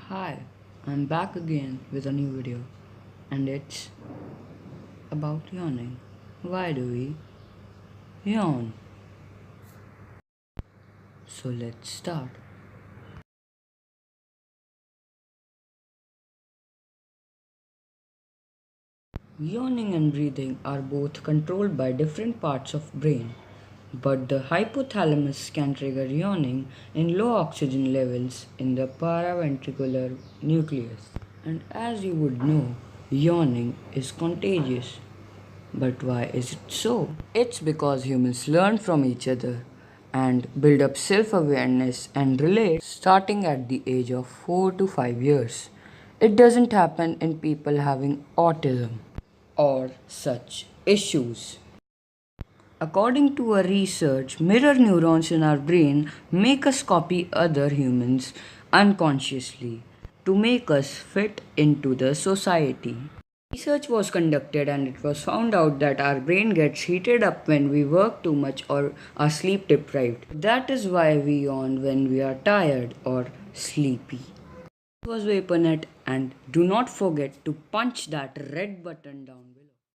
Hi, I'm back again with a new video, and it's about yawning. Why do we yawn? So let's start. Yawning and breathing are both controlled by different parts of brain, but the hypothalamus can trigger yawning in low oxygen levels in the paraventricular nucleus. And as you would know, yawning is contagious. But why is it so? It's because humans learn from each other and build up self awareness and relate starting at the age of 4 to 5 years. It doesn't happen in people having autism or such issues. According to a research, mirror neurons in our brain make us copy other humans unconsciously to make us fit into the society. Research was conducted and it was found out that our brain gets heated up when we work too much or are sleep deprived. That is why we yawn when we are tired or sleepy. This was Vapornet, and do not forget to punch that red button down below.